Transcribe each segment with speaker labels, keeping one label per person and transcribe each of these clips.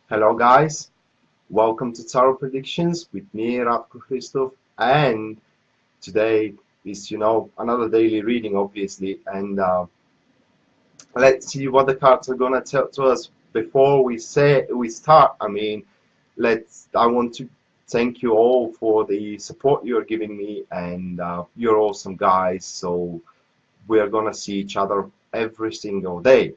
Speaker 1: Hello guys, welcome to Tarot Predictions with me, Radko Christoph, and today is, another daily reading, obviously, and let's see what the cards are gonna tell to us before we start. I want to thank you all for the support you're giving me, and you're awesome guys, so we're gonna see each other every single day.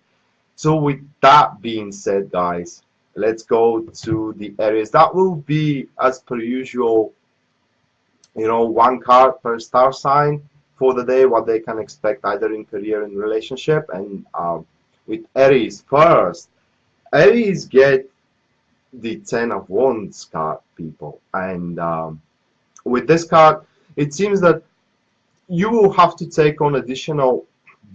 Speaker 1: So with that being said, guys, let's go to the areas. That will be, as per usual, one card per star sign for the day, what they can expect either in career and relationship. And with Aries first, Aries get the Ten of Wands card, people. And with this card, it seems that you will have to take on additional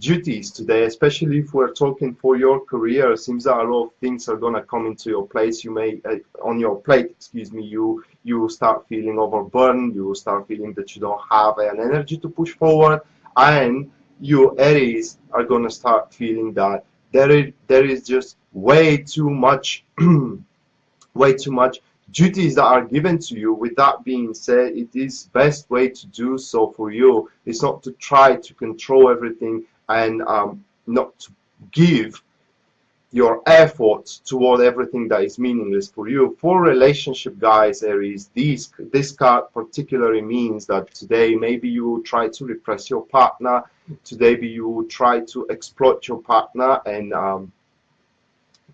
Speaker 1: duties today, especially if we're talking for your career. It seems that a lot of things are gonna come into your place. You may on your plate, excuse me. You will start feeling overburdened. You will start feeling that you don't have an energy to push forward, and you Aries are gonna start feeling that there is just way too much way too much duties that are given to you. With that being said, it is best way to do so for you is not to try to control everything and not to give your efforts toward everything that is meaningless for you. For relationship, guys, Aries, this card particularly means that today maybe you will try to repress your partner. Today maybe you will try to exploit your partner. And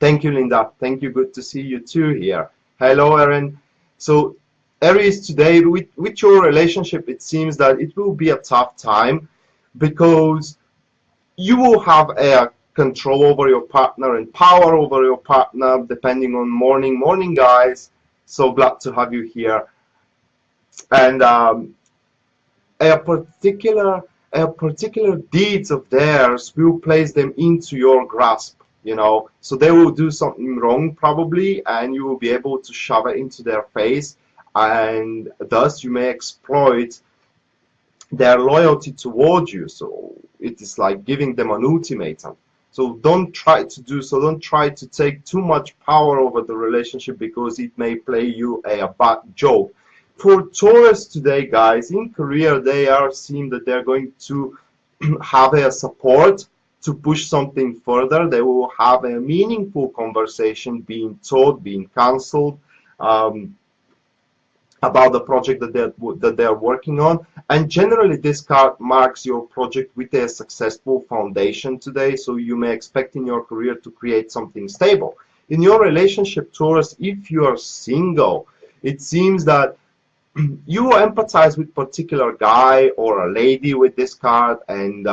Speaker 1: thank you, Linda. Thank you. Good to see you too here. Hello, Erin. So, Aries, today with your relationship, it seems that it will be a tough time because you will have a control over your partner and power over your partner depending on morning, guys. So glad to have you here. And a particular deeds of theirs will place them into your grasp, so they will do something wrong probably, and you will be able to shove it into their face, and thus you may exploit their loyalty towards you. So it is like giving them an ultimatum. So don't try to take too much power over the relationship because it may play you a bad joke. For Taurus today, guys, in career, they are seeing that they're going to have a support to push something further. They will have a meaningful conversation being taught, being counseled about the project that they're working on. And generally, this card marks your project with a successful foundation today. So you may expect in your career to create something stable. In your relationship, Taurus, if you are single, it seems that you empathize with particular guy or a lady with this card, and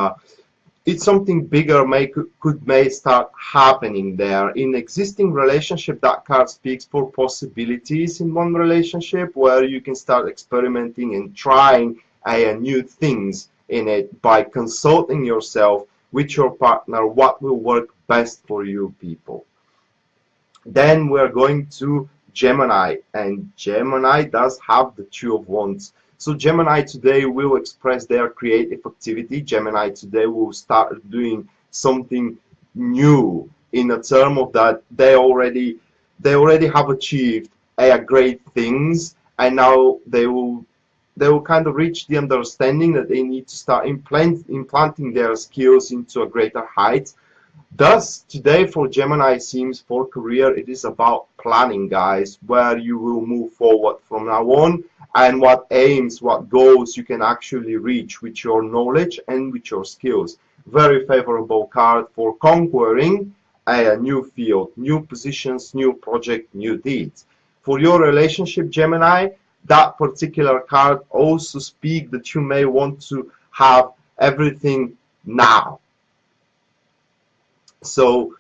Speaker 1: it's something bigger may start happening there. In existing relationship, that card speaks for possibilities in one relationship where you can start experimenting and trying new things in it by consulting yourself with your partner what will work best for you, people. Then we're going to Gemini, and Gemini does have the Two of Wands. So Gemini today will express their creative activity. Gemini today will start doing something new in a term of that they already have achieved great things, and now they will kind of reach the understanding that they need to start implanting their skills into a greater height. Thus, today for Gemini seems for career, it is about planning, guys, where you will move forward from now on and what aims, what goals you can actually reach with your knowledge and with your skills. Very favorable card for conquering a new field, new positions, new project, new deeds. For your relationship, Gemini, that particular card also speaks that you may want to have everything now. So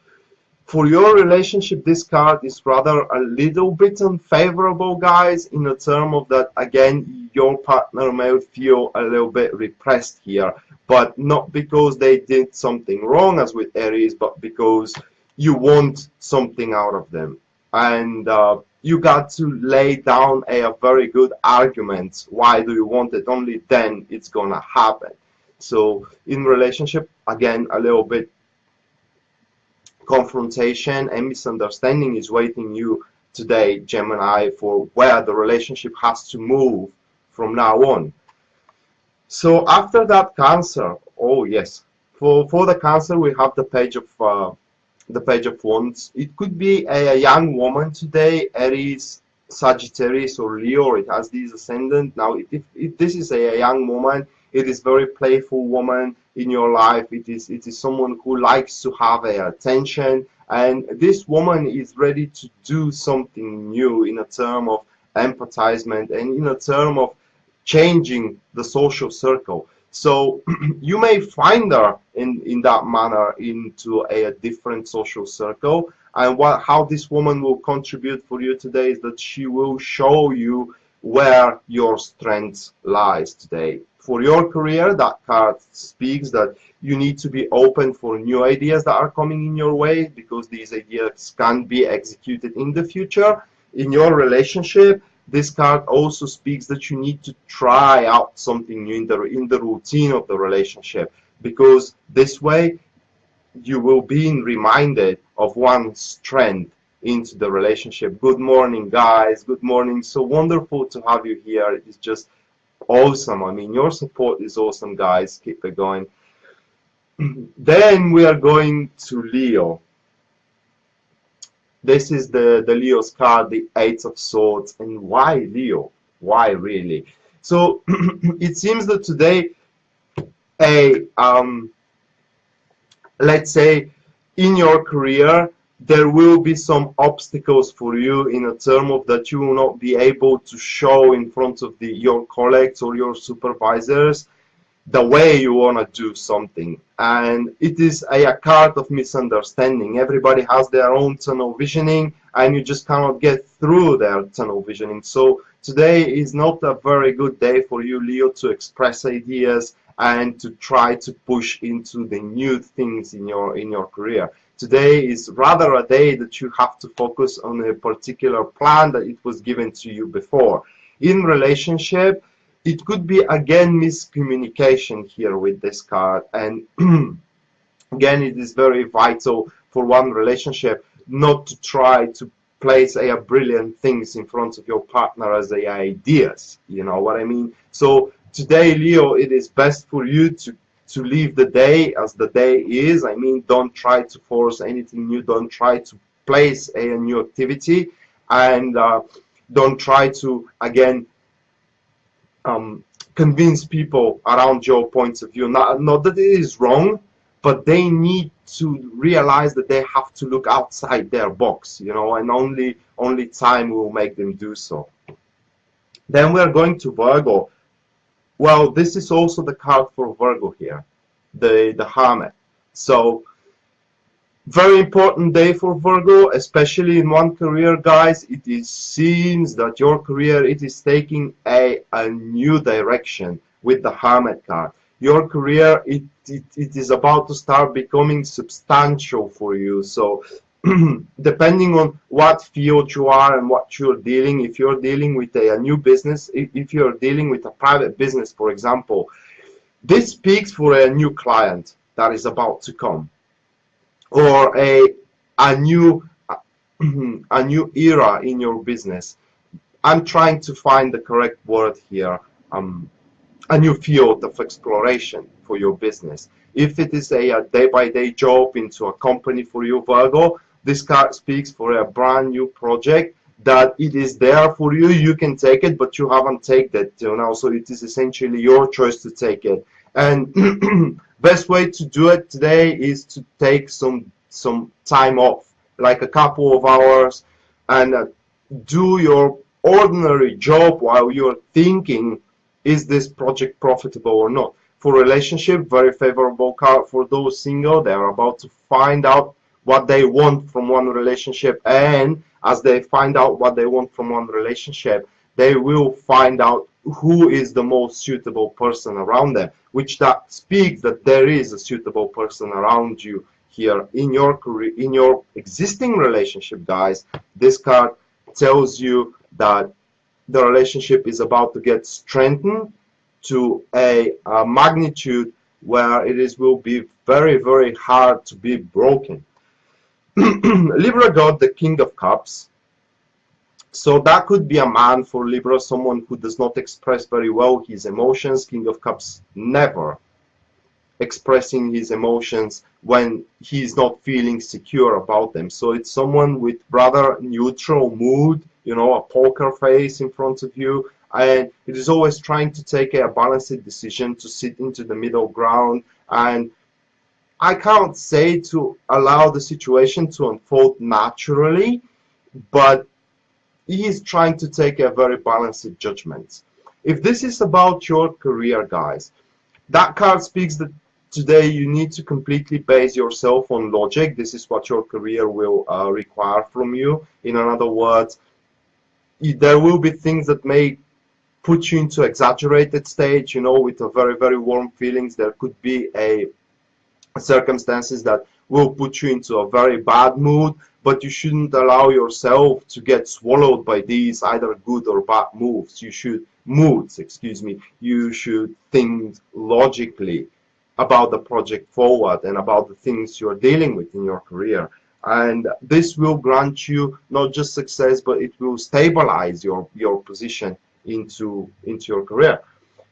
Speaker 1: for your relationship, this card is rather a little bit unfavorable, guys, in the term of that, again, your partner may feel a little bit repressed here, but not because they did something wrong as with Aries, but because you want something out of them. And you got to lay down a very good argument. Why do you want it? Only then it's gonna happen. So in relationship, again, a little bit confrontation and misunderstanding is waiting you today, Gemini, for where the relationship has to move from now on. So after that, Cancer. Oh yes, for the Cancer we have the Page of Wands. It could be a young woman today, Aries, Sagittarius, or Leo, or it has these ascendant. Now, if this is a young woman, it is very playful woman in your life. It is someone who likes to have a attention, and this woman is ready to do something new in a term of empathizement and in a term of changing the social circle. So you may find her in that manner into a different social circle. And how this woman will contribute for you today is that she will show you where your strength lies today. For your career, that card speaks that you need to be open for new ideas that are coming in your way, because these ideas can be executed in the future. In your relationship, this card also speaks that you need to try out something new in the routine of the relationship, because this way you will be reminded of one strength into the relationship. Good morning, guys. Good morning. So wonderful to have you here. It is just awesome. I mean, your support is awesome, guys. Keep it going. Then we are going to Leo. This is the Leo's card, the Eight of Swords. And why Leo? Why really? So it seems that today let's say in your career there will be some obstacles for you in a term of that you will not be able to show in front of your colleagues or your supervisors the way you want to do something. And it is a card of misunderstanding. Everybody has their own tunnel visioning, and you just cannot get through their tunnel visioning. So today is not a very good day for you, Leo, to express ideas and to try to push into the new things in your career. Today is rather a day that you have to focus on a particular plan that it was given to you before. In relationship, it could be again miscommunication here with this card, and again it is very vital for one relationship not to try to place a brilliant things in front of your partner as ideas, you know what I mean? So today, Leo, it is best for you to leave the day as the day is. I mean, don't try to force anything new, don't try to place a new activity, and don't try to again convince people around your points of view. Not that it is wrong, but they need to realize that they have to look outside their box, you know, and only time will make them do so. Then we are going to Virgo. Well, this is also the card for Virgo here, the Hermit. So very important day for Virgo, especially in one career, guys. It seems that your career, it is taking a new direction with the Hermit card. Your career, it is about to start becoming substantial for you. So depending on what field you are and what you're dealing, if you're dealing with a new business, if you're dealing with a private business, for example, this speaks for a new client that is about to come, or a new era in your business. I'm trying to find the correct word here. A new field of exploration for your business. If it is a day-by-day job into a company for you, Virgo, this card speaks for a brand new project that it is there for you. You can take it, but you haven't taken it, you know, so it is essentially your choice to take it. And best way to do it today is to take some time off, like a couple of hours, and do your ordinary job while you're thinking, is this project profitable or not? For relationship, very favorable card for those single. They are about to find out what they want from one relationship, and as they find out what they want from one relationship, they will find out who is the most suitable person around them, which that speaks that there is a suitable person around you here in your career, in your existing relationship, guys. This card tells you that the relationship is about to get strengthened to a magnitude where will be very, very hard to be broken. Libra got the King of Cups. So that could be a man for Libra, someone who does not express very well his emotions. King of Cups never expressing his emotions when he's not feeling secure about them. So it's someone with rather neutral mood, you know, a poker face in front of you, and it is always trying to take a balanced decision, to sit into the middle ground. And I can't say to allow the situation to unfold naturally, but he is trying to take a very balanced judgment. If this is about your career, guys, that card speaks that today you need to completely base yourself on logic. This is what your career will require from you. In other words, there will be things that may put you into exaggerated stage, you know, with a very, very warm feelings. There could be a circumstances that will put you into a very bad mood, but you shouldn't allow yourself to get swallowed by these either good or bad moods, excuse me. You should think logically about the project forward and about the things you're dealing with in your career, and this will grant you not just success, but it will stabilize your position into your career.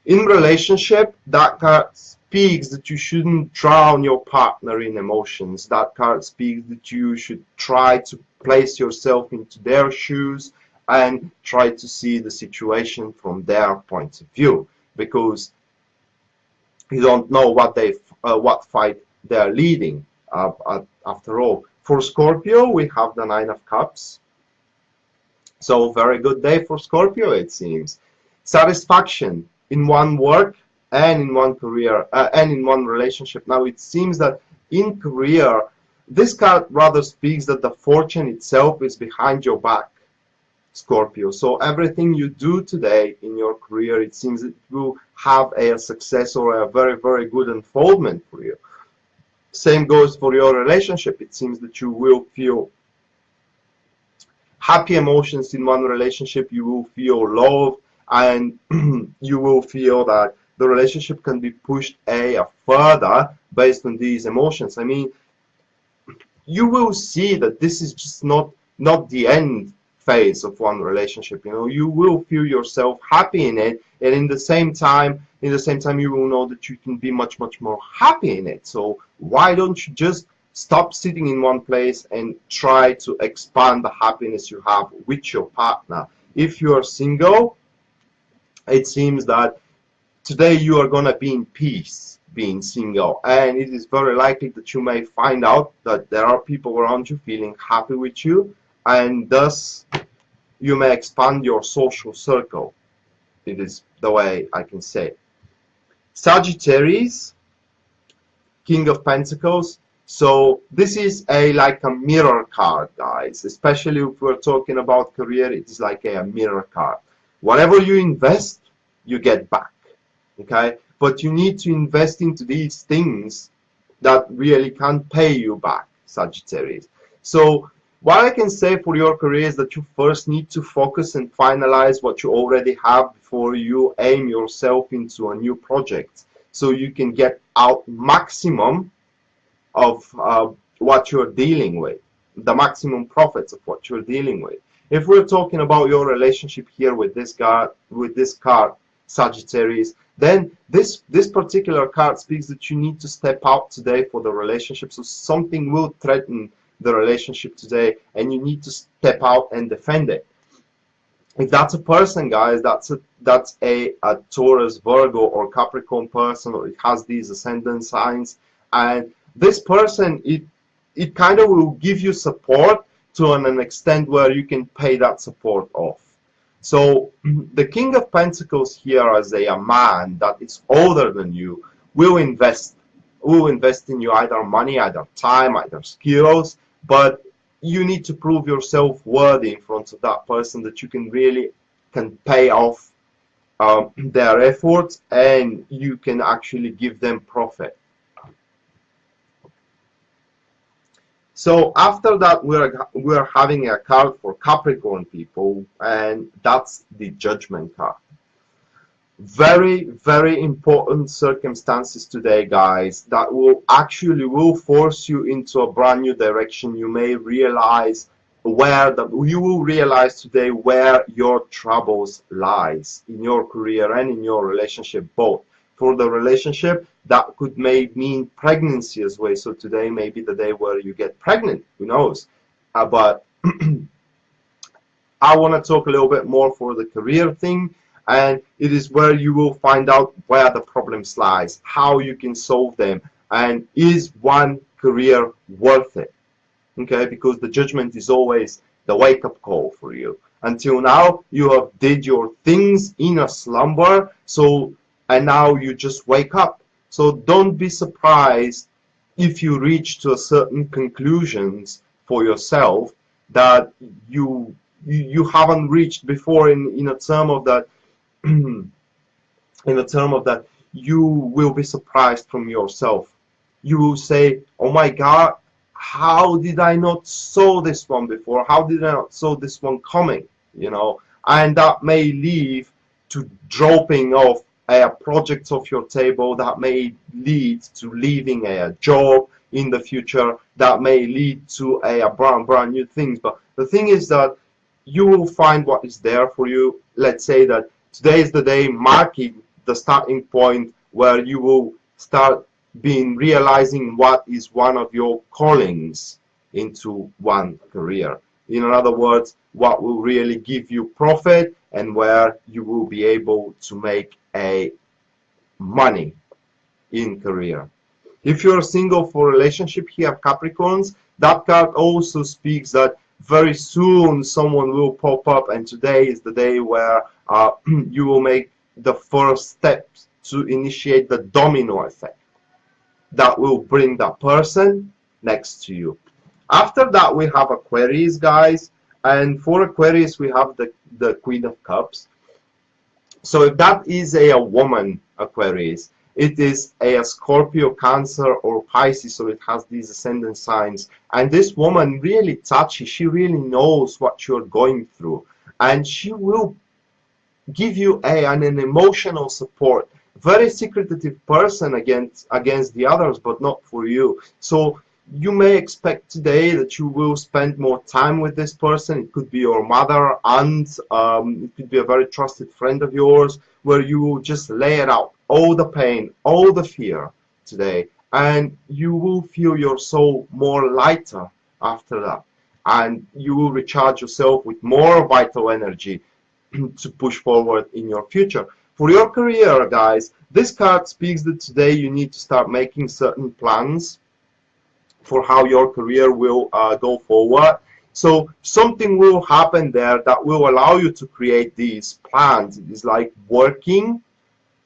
Speaker 1: In relationship, that card speaks that you shouldn't drown your partner in emotions. That card speaks that you should try to place yourself into their shoes and try to see the situation from their point of view, because you don't know what fight they're leading. After all, for Scorpio, we have the Nine of Cups. So very good day for Scorpio, it seems. Satisfaction in one work and in one career and in one relationship. Now it seems that in career, this card rather speaks that the fortune itself is behind your back, Scorpio. So everything you do today in your career, it seems it will have a success or a very, very good unfoldment for you. Same goes for your relationship. It seems that you will feel happy emotions in one relationship, you will feel love, and you will feel that the relationship can be pushed further based on these emotions. I mean, you will see that this is just not the end phase of one relationship. You know, you will feel yourself happy in it, and in the same time you will know that you can be much more happy in it. So why don't you just stop sitting in one place and try to expand the happiness you have with your partner? If you are single, it seems that today you are going to be in peace being single, and it is very likely that you may find out that there are people around you feeling happy with you, and thus you may expand your social circle. It is the way I can say. Sagittarius, King of Pentacles. So this is like a mirror card, guys. Especially if we're talking about career, it is like a mirror card. Whatever you invest, you get back. Okay, but you need to invest into these things that really can pay you back, Sagittarius. So what I can say for your career is that you first need to focus and finalize what you already have before you aim yourself into a new project, so you can get out maximum of what you're dealing with, the maximum profits of what you're dealing with. If we're talking about your relationship here with this card, Sagittarius, then this particular card speaks that you need to step out today for the relationship. So something will threaten the relationship today, and you need to step out and defend it. If that's a person, guys, that's a Taurus, Virgo, or Capricorn person, or it has these ascendant signs, and this person, it kind of will give you support to an extent where you can pay that support off. So the King of Pentacles here, as a man that is older than you, will invest in you, either money, either time, either skills, but you need to prove yourself worthy in front of that person, that you can pay off their efforts, and you can actually give them profit. So after that, we're having a card for Capricorn people, and that's the Judgment card. Very, very important circumstances today, guys, that will force you into a brand new direction. You may realize you will realize today where your troubles lies in your career and in your relationship both. For the relationship, that could may mean pregnancy as well. So today may be the day where you get pregnant, who knows. But I want to talk a little bit more for the career thing, and it is where you will find out where the problems lies, how you can solve them, and is one career worth it? Okay, because the judgment is always the wake-up call for you. Until now, you have did your things in a slumber, so and now you just wake up. So don't be surprised if you reach to a certain conclusions for yourself that you haven't reached before in a term of that in a term of that you will be surprised from yourself. You will say, oh my God, how did I not saw this one before? How did I not saw this one coming? You know, and that may lead to dropping off projects off your table. That may lead to leaving a job in the future. That may lead to a brand new things. But the thing is that you will find what is there for you. Let's say that today is the day marking the starting point where you will start realizing what is one of your callings into one career. In other words, what will really give you profit and where you will be able to make a money in career. If you're single for relationship here, Capricorns, that card also speaks that very soon someone will pop up, and today is the day where you will make the first steps to initiate the domino effect that will bring that person next to you. After that, we have Aquarius, guys, and for Aquarius we have the Queen of Cups. So if that is a woman, Aquarius, it is a Scorpio, Cancer, or Pisces, so it has these ascendant signs. And this woman really touchy, she really knows what you're going through, and she will give you an emotional support. Very secretive person against the others, but not for you. So you may expect today that you will spend more time with this person. It could be your mother, aunt, it could be a very trusted friend of yours, where you will just lay it out, all the pain, all the fear today, and you will feel your soul more lighter after that, and you will recharge yourself with more vital energy to push forward in your future. For your career, guys, this card speaks that today you need to start making certain plans for how your career will go forward. So something will happen there that will allow you to create these plans. It is like working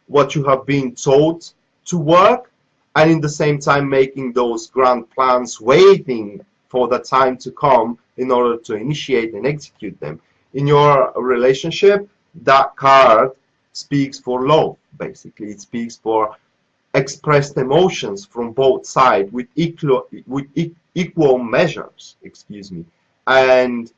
Speaker 1: what you have been told to work, and in the same time making those grand plans, waiting for the time to come in order to initiate and execute them. In your relationship, that card speaks for love, basically. It speaks for expressed emotions from both sides with equal measures, excuse me. And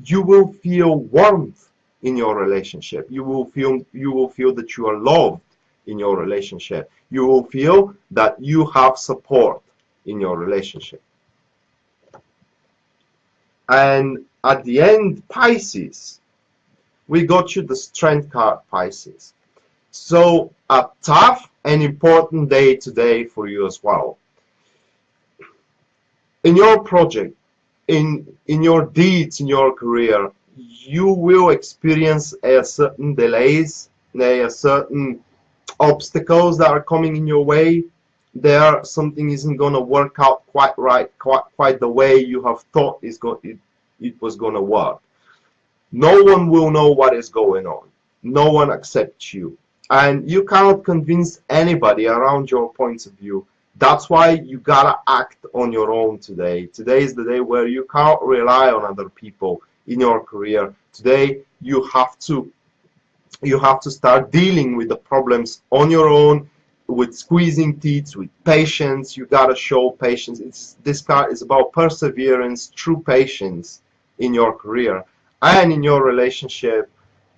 Speaker 1: you will feel warmth in your relationship. You will feel that you are loved in your relationship. You will feel that you have support in your relationship. And at the end, Pisces, we got you the Strength card, Pisces. So a tough and important day today for you as well. In your project, in your deeds, in your career, you will experience a certain delays, a certain obstacles that are coming in your way. There, something isn't going to work out quite right, quite the way you have thought it was going to work. No one will know what is going on. No one accepts you. And you cannot convince anybody around your points of view. That's why you gotta act on your own today. Today is the day where you can't rely on other people in your career. Today you have to start dealing with the problems on your own, with squeezing teeth, with patience. You gotta show patience. This card is about perseverance, true patience in your career and in your relationship,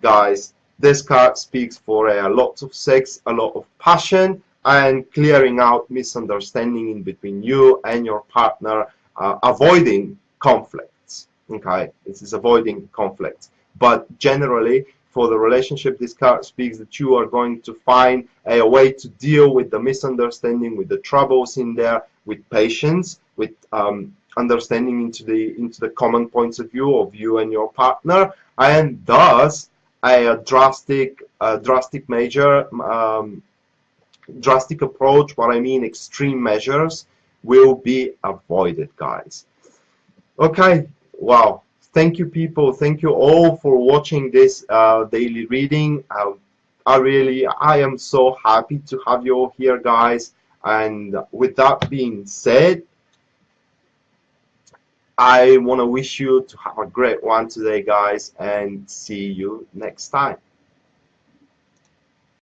Speaker 1: guys. This card speaks for a lot of sex, a lot of passion, and clearing out misunderstanding in between you and your partner, avoiding conflicts Okay, this is avoiding conflict. But generally, for the relationship, this card speaks that you are going to find a way to deal with the misunderstanding, with the troubles in there, with patience, with understanding into the common points of view of you and your partner, and thus a drastic approach. What I mean, extreme measures will be avoided, guys. Okay, wow. Thank you, people. Thank you all for watching this daily reading. I am so happy to have you all here, guys. And with that being said, I want to wish you to have a great one today, guys, and see you next time.